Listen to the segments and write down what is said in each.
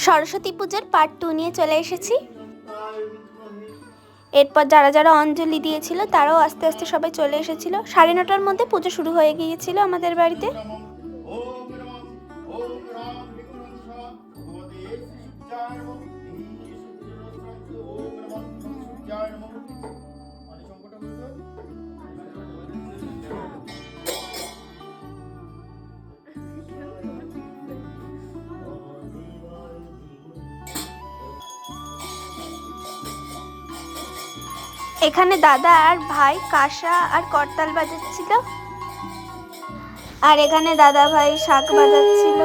সরস্বতী পূজার পার্ট 2 নিয়ে চলে এসেছি। এরপর যারা যারা অঞ্জলি দিয়েছিল তারাও আস্তে আস্তে সবাই চলে এসেছিল। 9:30টার মধ্যে পুজো শুরু হয়ে গিয়েছিল আমাদের বাড়িতে। এখানে দাদা আর ভাই কাঁসা আর করতাল বাজাচ্ছিল, আর এখানে দাদা ভাই শাঁখ বাজাচ্ছিল।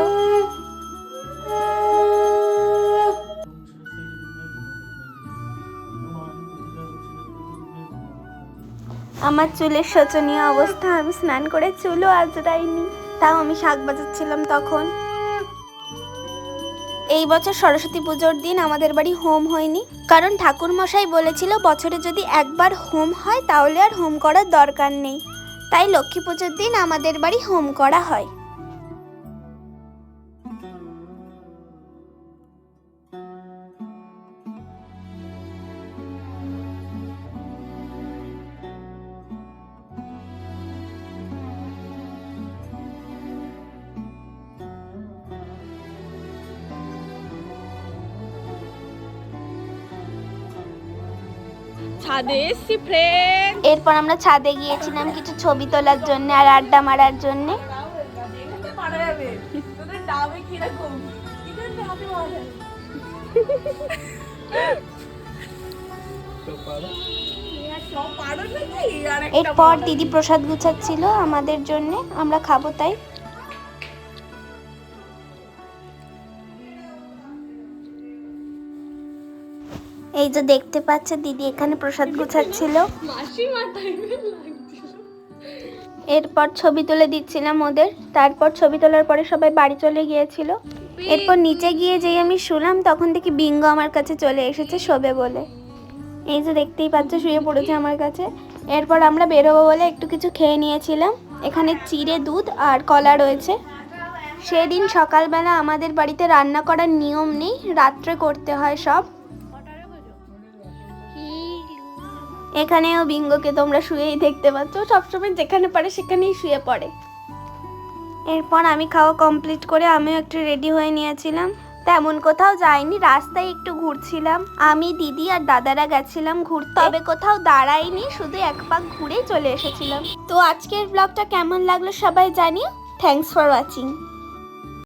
আমার চুলের শোচনীয় অবস্থা, আমি স্নান করে চুলও আঁচড়াইনি, তাও আমি শাঁখ বাজাচ্ছিলাম তখন। এই বছর সরস্বতী পুজোর দিন আমাদের বাড়ি হোম হয়নি, কারণ ঠাকুর মশাই বলেছিল বছরে যদি একবার হোম হয় তাহলে আর হোম করার দরকার নেই। তাই লক্ষ্মী পুজোর দিন আমাদের বাড়ি হোম করা হয়। ছাদে এসছি ফ্রেন্ড। এরপর আমরা ছাদে গিয়েছিলাম কিছু ছবি তোলার জন্য আর আড্ডা মারার জন্য। এরপর দিদি প্রসাদ গুছাচ্ছিল আমাদের জন্য, আমরা খাবো তাই। এই যে দেখতে পাচ্ছে দিদি এখানে প্রসাদ গুছাচ্ছিল। এরপর ছবি তুলে দিচ্ছিলাম ওদের। তারপর ছবি তোলার পরে সবাই বাড়ি চলে গিয়েছিল। এরপর নিচে গিয়ে যেই আমি শুলাম তখন থেকে বিঙ্গ আমার কাছে চলে এসেছে শোবে বলে। এই যে দেখতেই পাচ্ছ শুয়ে পড়েছে আমার কাছে। এরপর আমরা বেরোবো বলে একটু কিছু খেয়ে নিয়েছিলাম। এখানে চিড়ে দুধ আর কলা রয়েছে। সেদিন সকালবেলা আমাদের বাড়িতে রান্না করার নিয়ম নেই, রাত্রে করতে হয় সব। এখানেও বিঙ্গকে তোমরা শুয়েই দেখতে পাচ্ছ, সবসময় যেখানে পারে সেখানেই শুয়ে পড়ে। এরপর আমি খাওয়া কমপ্লিট করে আমিও একটু রেডি হয়ে নিয়েছিলাম। তেমন কোথাও যাইনি, রাস্তায় একটু ঘুরছিলাম। আমি দিদি আর দাদারা গেছিলাম ঘুরতে, তবে কোথাও দাঁড়াইনি, শুধু এক পাক ঘুরেই চলে এসেছিলাম। তো আজকের ব্লগটা কেমন লাগলো সবাই জানিও। Thanks for watching.